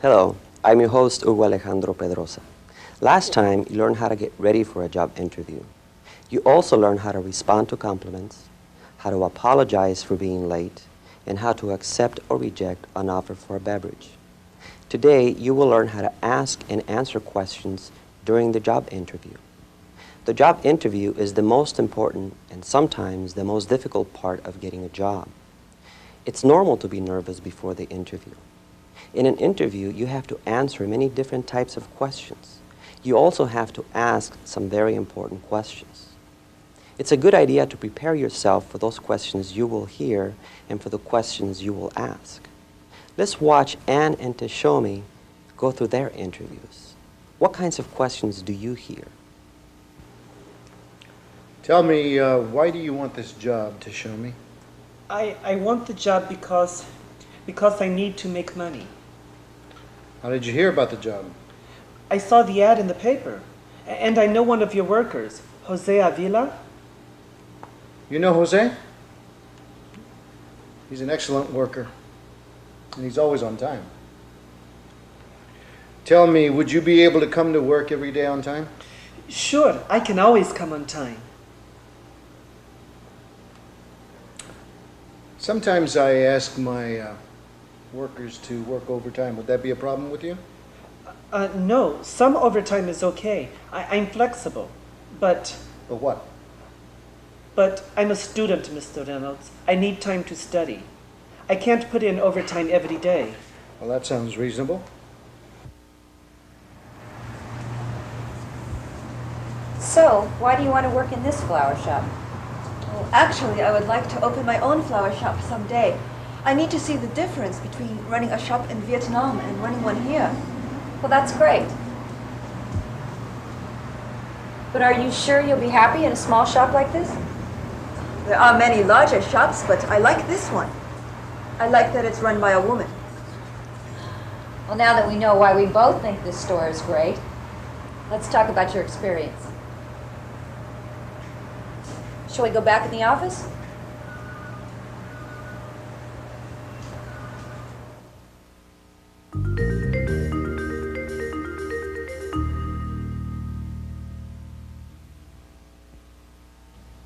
Hello, I'm your host, Hugo Alejandro Pedrosa. Last time, you learned how to get ready for a job interview. You also learned how to respond to compliments, how to apologize for being late, and how to accept or reject an offer for a beverage. Today, you will learn how to ask and answer questions during the job interview. The job interview is the most important and sometimes the most difficult part of getting a job. It's normal to be nervous before the interview. In an interview, you have to answer many different types of questions. You also have to ask some very important questions. It's a good idea to prepare yourself for those questions you will hear and for the questions you will ask. Let's watch Anne and Teshomi go through their interviews. What kinds of questions do you hear? Tell me, why do you want this job, Teshomi? I want the job because I need to make money. How did you hear about the job? I saw the ad in the paper, and I know one of your workers, Jose Avila. You know Jose? He's an excellent worker, and he's always on time. Tell me, would you be able to come to work every day on time? Sure, I can always come on time. Sometimes I ask my workers to work overtime. Would that be a problem with you? No, some overtime is okay. I'm flexible, but But what? I'm a student, Mr. Reynolds. I need time to study. I can't put in overtime every day. Well, that sounds reasonable. So, why do you want to work in this flower shop? Well, actually, I would like to open my own flower shop someday. I need to see the difference between running a shop in Vietnam and running one here. Well, that's great. But are you sure you'll be happy in a small shop like this? There are many larger shops, but I like this one. I like that it's run by a woman. Well, now that we know why we both think this store is great, let's talk about your experience. Shall we go back in the office?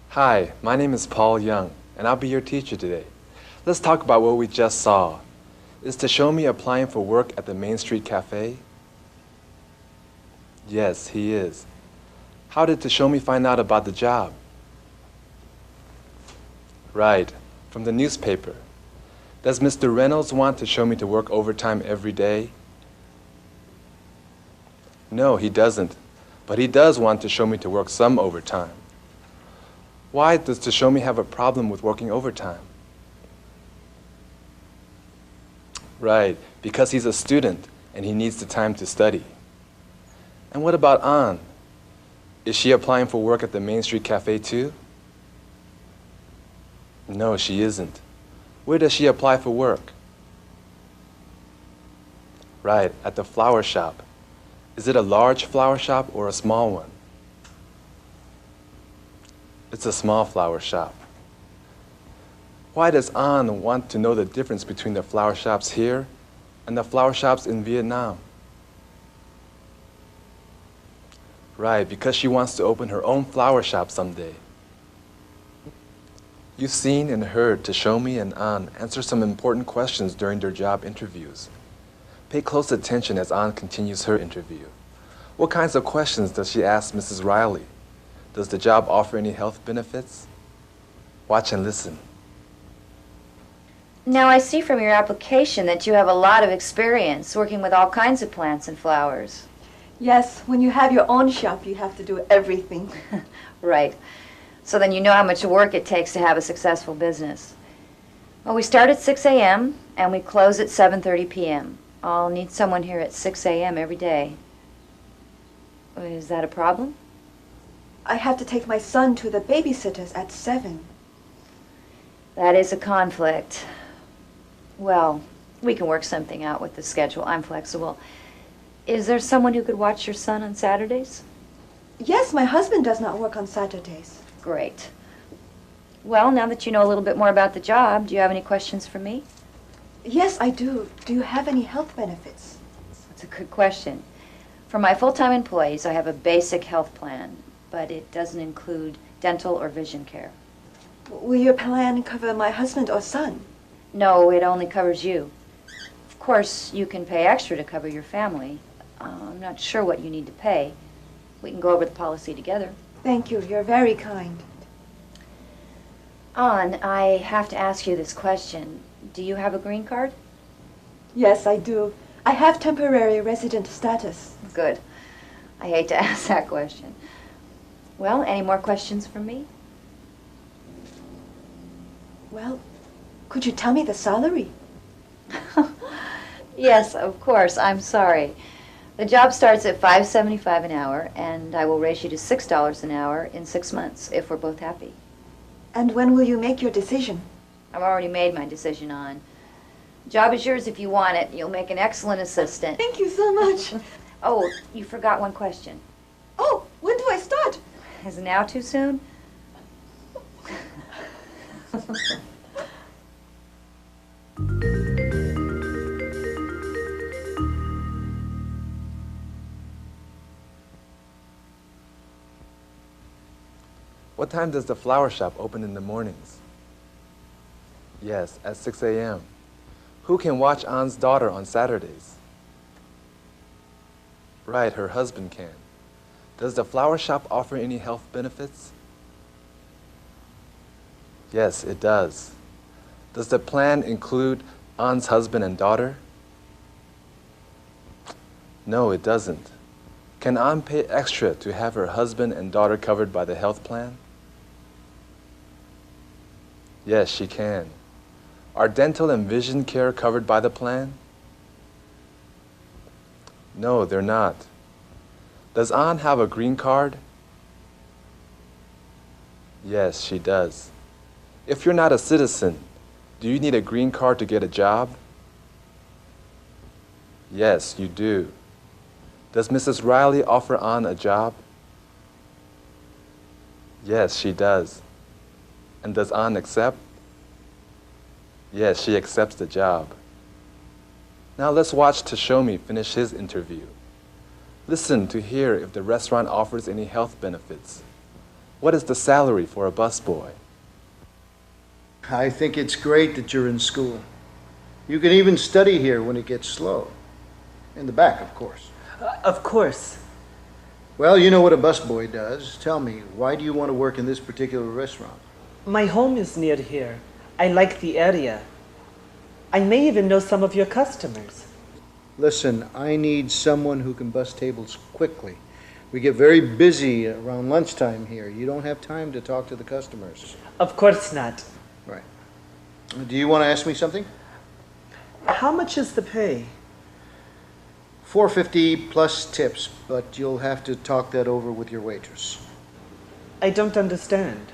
Hi, my name is Paul Young, and I'll be your teacher today. Let's talk about what we just saw. Is Teshomi applying for work at the Main Street Cafe? Yes, he is. How did Teshomi find out about the job? Right, from the newspaper. Does Mr. Reynolds want Teshomi to work overtime every day? No, he doesn't, but he does want Teshomi to work some overtime. Why does Teshomi have a problem with working overtime? Right, because he's a student and he needs the time to study. And what about Anne? Is she applying for work at the Main Street Cafe too? No, she isn't. Where does she apply for work? Right, at the flower shop. Is it a large flower shop or a small one? It's a small flower shop. Why does Anne want to know the difference between the flower shops here and the flower shops in Vietnam? Right, because she wants to open her own flower shop someday. You've seen and heard Teshomi and Anne answer some important questions during their job interviews. Pay close attention as Anne continues her interview. What kinds of questions does she ask Mrs. Riley? Does the job offer any health benefits? Watch and listen. Now, I see from your application that you have a lot of experience working with all kinds of plants and flowers. Yes, when you have your own shop, you have to do everything. Right. So then you know how much work it takes to have a successful business. Well, we start at 6 a.m. and we close at 7:30 p.m. I'll need someone here at 6 a.m. every day. Is that a problem? I have to take my son to the babysitters at 7. That is a conflict. Well, we can work something out with the schedule. I'm flexible. Is there someone who could watch your son on Saturdays? Yes, my husband does not work on Saturdays. Great. Well, now that you know a little bit more about the job, do you have any questions for me? Yes, I do. Do you have any health benefits? It's a good question. For my full-time employees, I have a basic health plan, but it doesn't include dental or vision care. Will your plan cover my husband or son? No, it only covers you. Of course, you can pay extra to cover your family. I'm not sure what you need to pay. We can go over the policy together. Thank you. You're very kind. Ann, I have to ask you this question. Do you have a green card? Yes, I do. I have temporary resident status. Good. I hate to ask that question. Well, any more questions from me? Well, could you tell me the salary? Yes, of course. I'm sorry. The job starts at $5.75 an hour, and I will raise you to $6 an hour in 6 months if we're both happy. And when will you make your decision? I've already made my decision on. Job is yours if you want it. You'll make an excellent assistant. Thank you so much. Oh, you forgot one question. Oh, when do I start? Is now too soon? What time does the flower shop open in the mornings? Yes, at 6 a.m. Who can watch Ann's daughter on Saturdays? Right, her husband can. Does the flower shop offer any health benefits? Yes, it does. Does the plan include Ann's husband and daughter? No, it doesn't. Can Ann pay extra to have her husband and daughter covered by the health plan? Yes, she can. Are dental and vision care covered by the plan? No, they're not. Does Ann have a green card? Yes, she does. If you're not a citizen, do you need a green card to get a job? Yes, you do. Does Mrs. Riley offer Ann a job? Yes, she does. And does Ann accept? Yes, she accepts the job. Now let's watch Tashomi finish his interview. Listen to hear if the restaurant offers any health benefits. What is the salary for a busboy? I think it's great that you're in school. You can even study here when it gets slow. In the back, of course. Of course. Well, you know what a busboy does. Tell me, why do you want to work in this particular restaurant? My home is near here. I like the area. I may even know some of your customers. Listen, I need someone who can bus tables quickly. We get very busy around lunchtime here. You don't have time to talk to the customers. Of course not. Right. Do you want to ask me something? How much is the pay? $4.50 plus tips, but you'll have to talk that over with your waitress. I don't understand.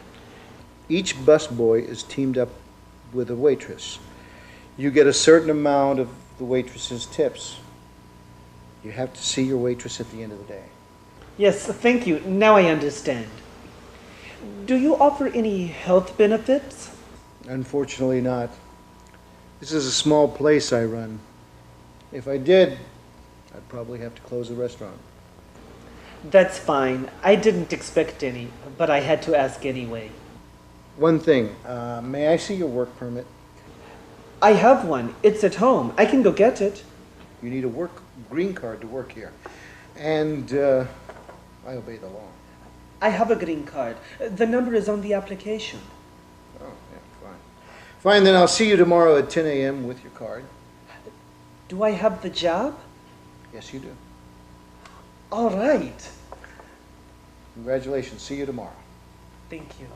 Each busboy is teamed up with a waitress. You get a certain amount of the waitress's tips. You have to see your waitress at the end of the day. Yes, thank you. Now I understand. Do you offer any health benefits? Unfortunately not. This is a small place I run. If I did, I'd probably have to close the restaurant. That's fine. I didn't expect any, but I had to ask anyway. One thing, may I see your work permit? I have one. It's at home. I can go get it. You need a green card to work here. And I obey the law. I have a green card. The number is on the application. Oh, yeah, fine. Fine, then I'll see you tomorrow at 10 a.m. with your card. Do I have the job? Yes, you do. All right. Congratulations. See you tomorrow. Thank you.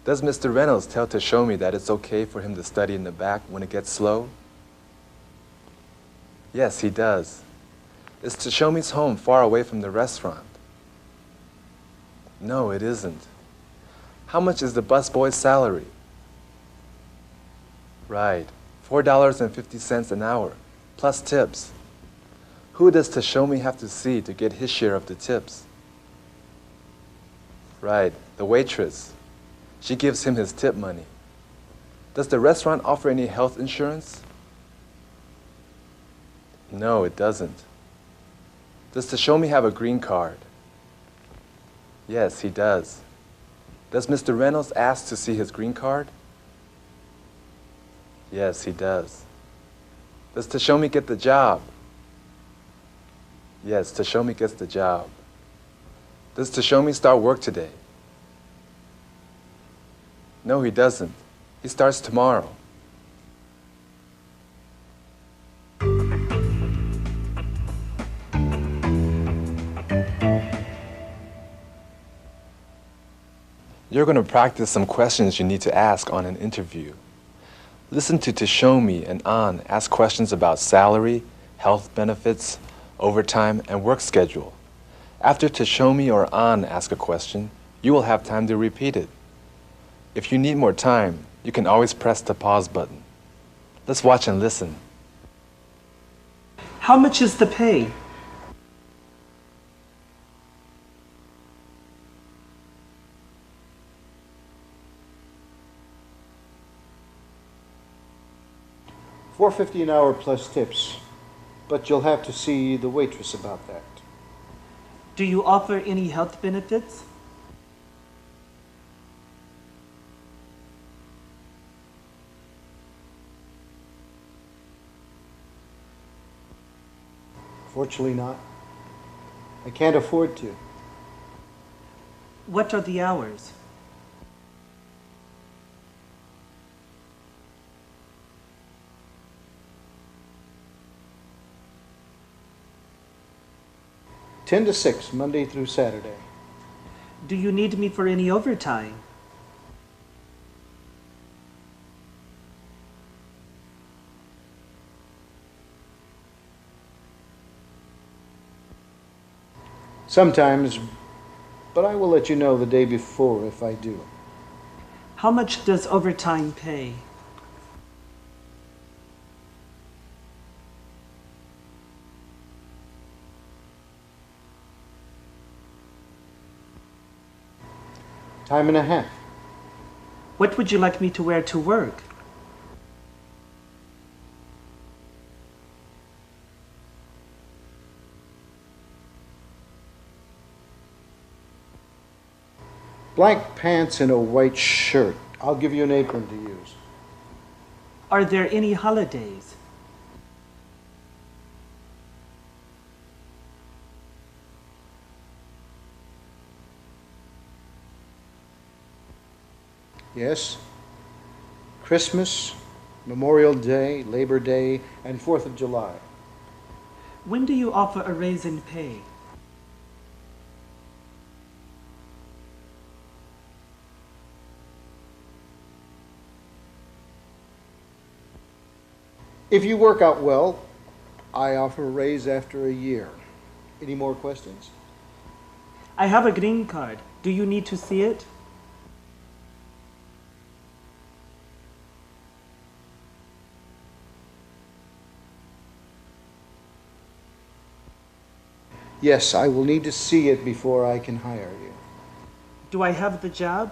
Does Mr. Reynolds tell Tashomi that it's okay for him to study in the back when it gets slow? Yes, he does. Is Tashomi's home far away from the restaurant? No, it isn't. How much is the busboy's salary? Right, $4.50 an hour, plus tips. Who does Tashomi have to see to get his share of the tips? Right, the waitress. She gives him his tip money. Does the restaurant offer any health insurance? No, it doesn't. Does Tashomi have a green card? Yes, he does. Does Mr. Reynolds ask to see his green card? Yes, he does. Does Tashomi get the job? Yes, Tashomi gets the job. Does Tashomi start work today? No, he doesn't. He starts tomorrow. You're going to practice some questions you need to ask on an interview. Listen to Tashomi and An ask questions about salary, health benefits, overtime, and work schedule. After Tashomi or An ask a question, you will have time to repeat it. If you need more time, you can always press the pause button. Let's watch and listen. How much is the pay? $4.50 an hour plus tips, but you'll have to see the waitress about that. Do you offer any health benefits? Fortunately not. I can't afford to. What are the hours? Ten to 6, Monday through Saturday. Do you need me for any overtime? Sometimes, but I will let you know the day before if I do. How much does overtime pay? Time and a half. What would you like me to wear to work? Black pants and a white shirt. I'll give you an apron to use. Are there any holidays? Yes. Christmas, Memorial Day, Labor Day, and 4th of July. When do you offer a raise in pay? If you work out well, I offer a raise after a year. Any more questions? I have a green card. Do you need to see it? Yes, I will need to see it before I can hire you. Do I have the job?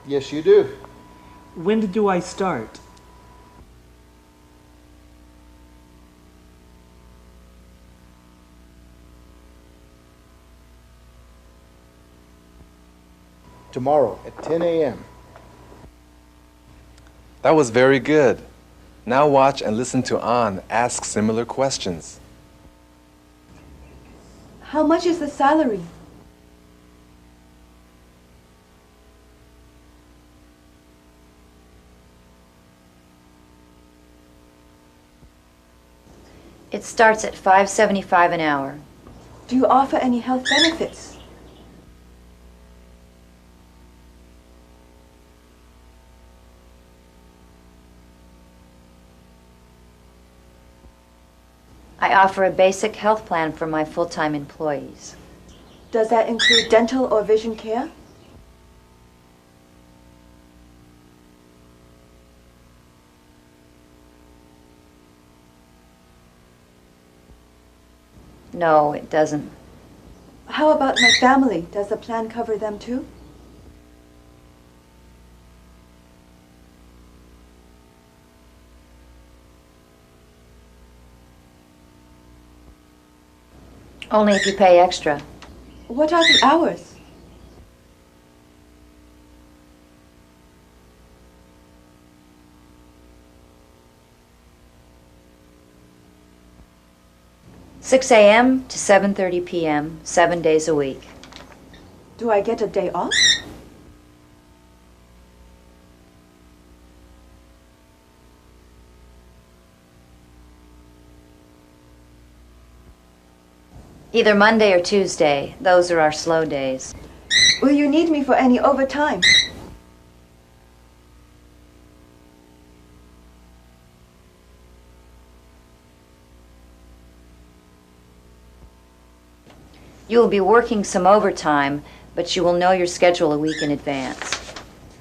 Yes, you do. When do I start? Tomorrow at 10 a.m. That was very good. Now watch and listen to An ask similar questions. How much is the salary? It starts at $5.75 an hour. Do you offer any health benefits? I offer a basic health plan for my full-time employees. Does that include dental or vision care? No, it doesn't. How about my family? Does the plan cover them too? Only if you pay extra. What are the hours? "6 a.m. to 7:30 p.m., 7 days a week." Do I get a day off? Either Monday or Tuesday. Those are our slow days. Will you need me for any overtime? You will be working some overtime, but you will know your schedule a week in advance.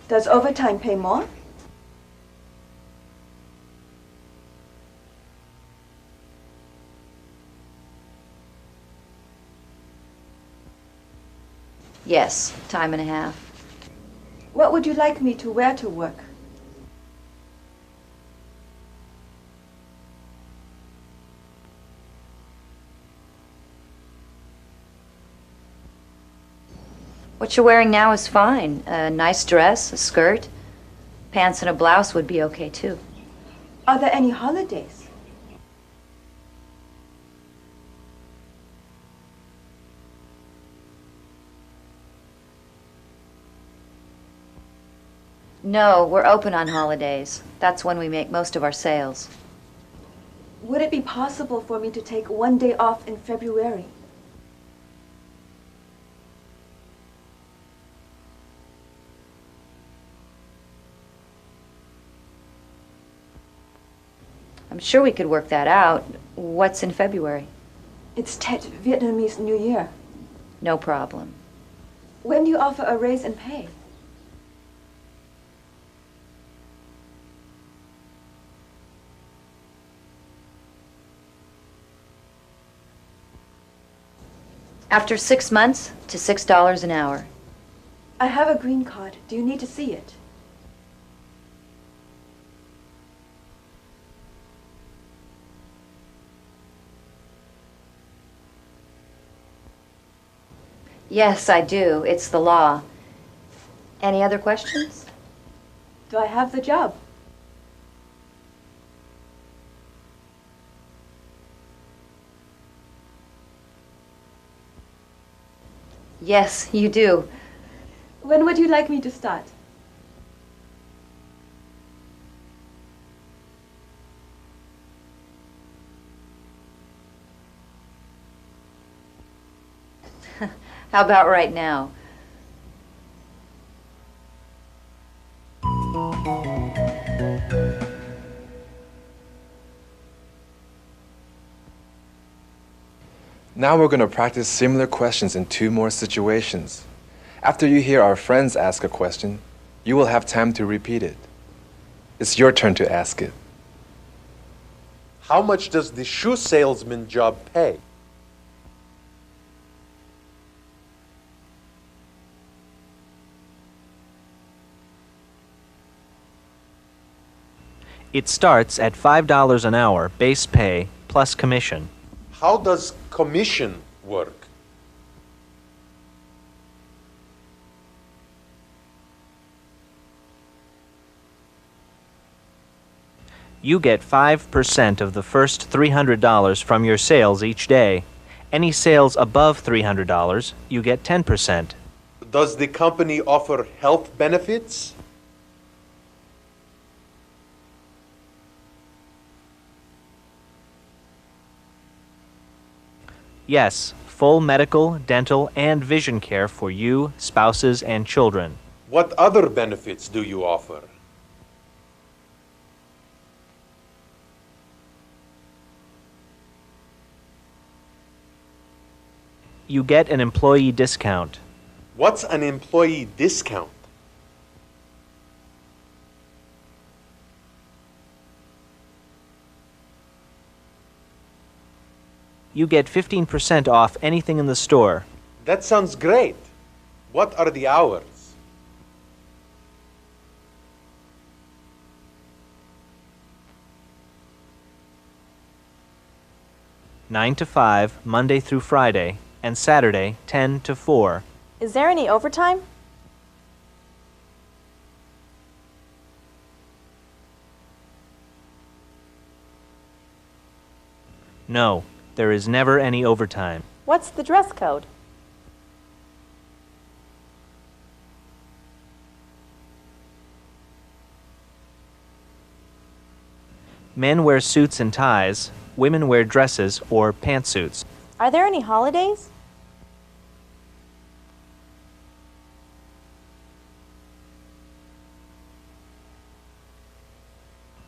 Does overtime pay more? Yes, time and a half. What would you like me to wear to work? What you're wearing now is fine. A nice dress, a skirt, pants and a blouse would be okay too. Are there any holidays? No, we're open on holidays. That's when we make most of our sales. Would it be possible for me to take one day off in February? I'm sure we could work that out. What's in February? It's Tet, Vietnamese New Year. No problem. When do you offer a raise in pay? After 6 months to $6 an hour. I have a green card. Do you need to see it? Yes, I do. It's the law. Any other questions? Do I have the job? Yes, you do. When would you like me to start? How about right now? Now we're going to practice similar questions in 2 more situations. After you hear our friends ask a question, you will have time to repeat it. It's your turn to ask it. How much does the shoe salesman job pay? It starts at $5 an hour base pay plus commission. How does commission work? You get 5% of the first $300 from your sales each day. Any sales above $300, you get 10%. Does the company offer health benefits? Yes, full medical, dental, and vision care for you, spouses, and children. What other benefits do you offer? You get an employee discount. What's an employee discount? you get 15% off anything in the store. That sounds great. What are the hours? 9 to 5, Monday through Friday, and Saturday, 10 to 4. Is there any overtime? No, there is never any overtime. What's the dress code? Men wear suits and ties, women wear dresses or pantsuits. Are there any holidays?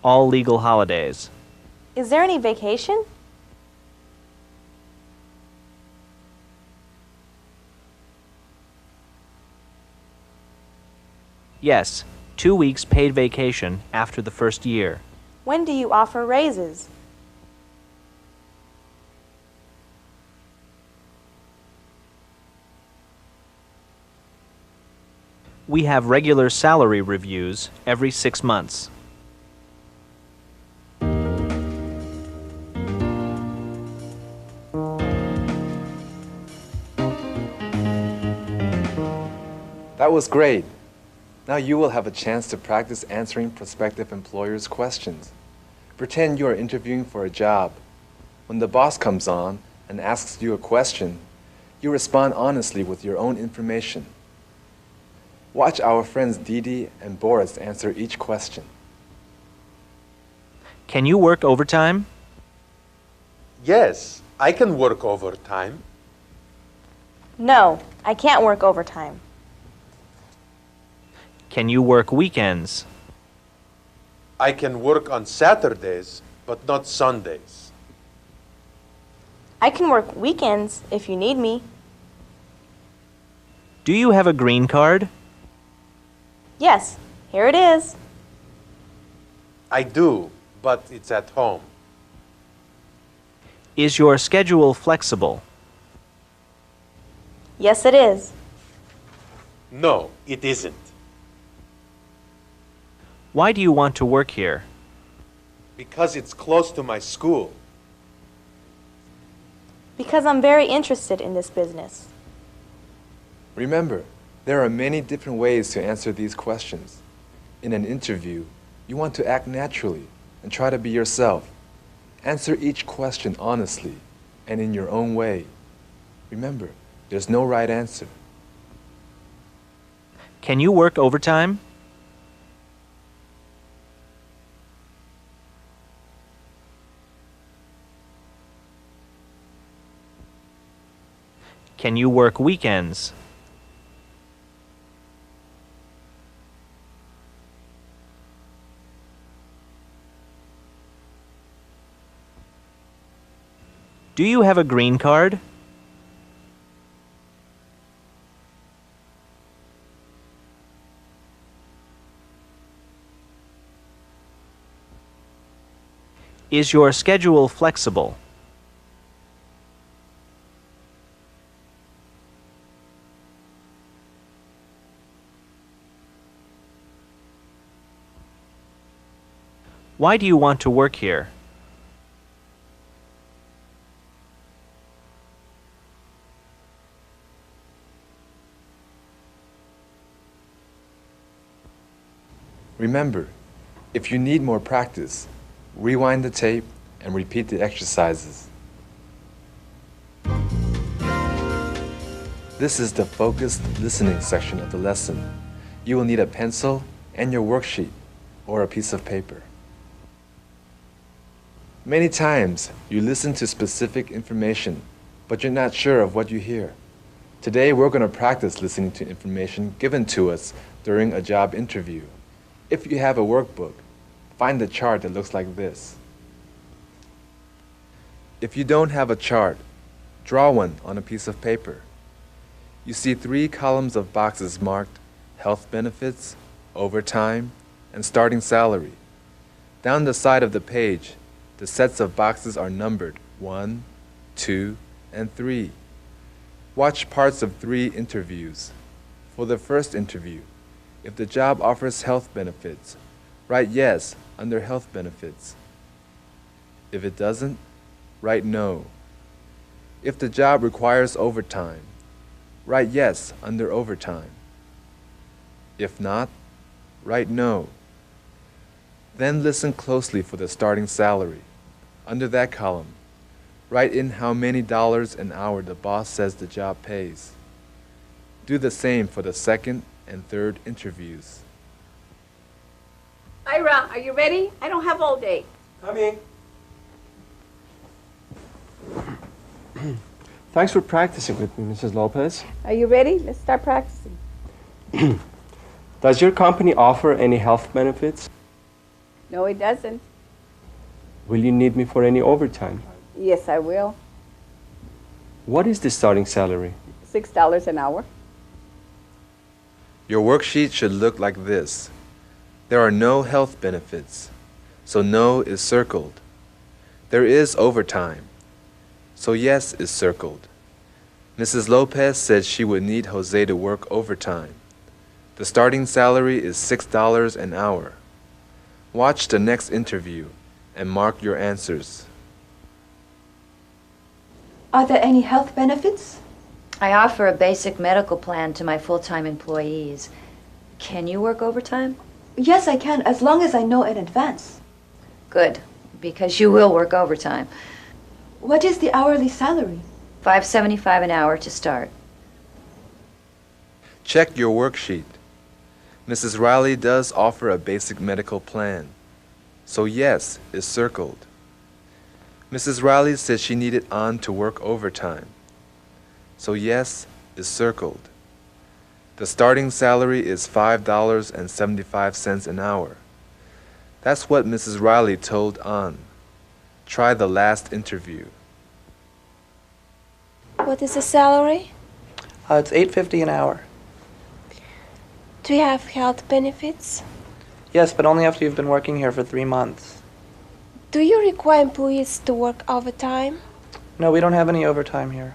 All legal holidays. Is there any vacation? Yes, 2 weeks paid vacation after the first year. When do you offer raises? We have regular salary reviews every 6 months. That was great. Now you will have a chance to practice answering prospective employers' questions. Pretend you are interviewing for a job. When the boss comes on and asks you a question, you respond honestly with your own information. Watch our friends Didi and Boris answer each question. Can you work overtime? Yes, I can work overtime. No, I can't work overtime. Can you work weekends? I can work on Saturdays, but not Sundays. I can work weekends if you need me. Do you have a green card? Yes, here it is. I do, but it's at home. Is your schedule flexible? Yes, it is. No, it isn't. Why do you want to work here? Because it's close to my school. Because I'm very interested in this business. Remember, there are many different ways to answer these questions. In an interview, you want to act naturally and try to be yourself. Answer each question honestly and in your own way. Remember, there's no right answer. Can you work overtime? Can you work weekends? Do you have a green card? Is your schedule flexible? Why do you want to work here? Remember, if you need more practice, rewind the tape and repeat the exercises. This is the focused listening section of the lesson. You will need a pencil and your worksheet or a piece of paper. Many times, you listen to specific information, but you're not sure of what you hear. Today, we're going to practice listening to information given to us during a job interview. If you have a workbook, find the chart that looks like this. If you don't have a chart, draw one on a piece of paper. You see 3 columns of boxes marked health benefits, overtime, and starting salary. Down the side of the page, the sets of boxes are numbered 1, 2, and 3. Watch parts of 3 interviews. For the first interview, if the job offers health benefits, write yes under health benefits. If it doesn't, write no. If the job requires overtime, write yes under overtime. If not, write no. Then listen closely for the starting salary. Under that column, write in how many dollars an hour the boss says the job pays. Do the same for the second and third interviews. Ira, are you ready? I don't have all day. Coming. Thanks for practicing with me, Mrs. Lopez. Are you ready? Let's start practicing. Does your company offer any health benefits? No, it doesn't. Will you need me for any overtime? Yes, I will. What is the starting salary? $6 an hour. Your worksheet should look like this. There are no health benefits, so no is circled. There is overtime, so yes is circled. Mrs. Lopez said she would need Jose to work overtime. The starting salary is $6 an hour. Watch the next interview and mark your answers. Are there any health benefits? I offer a basic medical plan to my full-time employees. Can you work overtime? Yes, I can, as long as I know in advance. Good, because you will work overtime. What is the hourly salary? $5.75 an hour to start. Check your worksheet. Mrs. Riley does offer a basic medical plan, so yes is circled. Mrs. Riley said she needed An to work overtime, so yes is circled. The starting salary is $5.75 an hour. That's what Mrs. Riley told An. Try the last interview. What is the salary? It's $8.50 an hour. Do you have health benefits? Yes, but only after you've been working here for 3 months. Do you require employees to work overtime? No, we don't have any overtime here.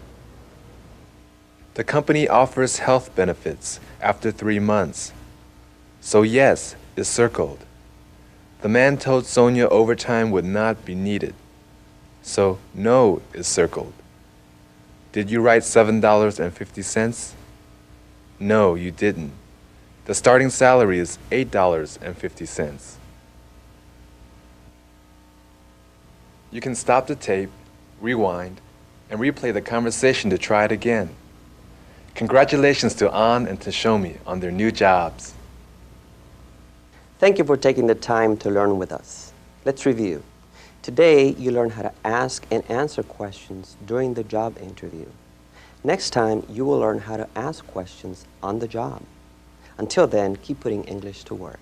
The company offers health benefits after 3 months, so yes is circled. The man told Sonia overtime would not be needed, so no is circled. Did you write $7.50? No, you didn't. The starting salary is $8.50. You can stop the tape, rewind, and replay the conversation to try it again. Congratulations to An and Tashomi on their new jobs. Thank you for taking the time to learn with us. Let's review. Today, you learned how to ask and answer questions during the job interview. Next time, you will learn how to ask questions on the job. Until then, keep putting English to work.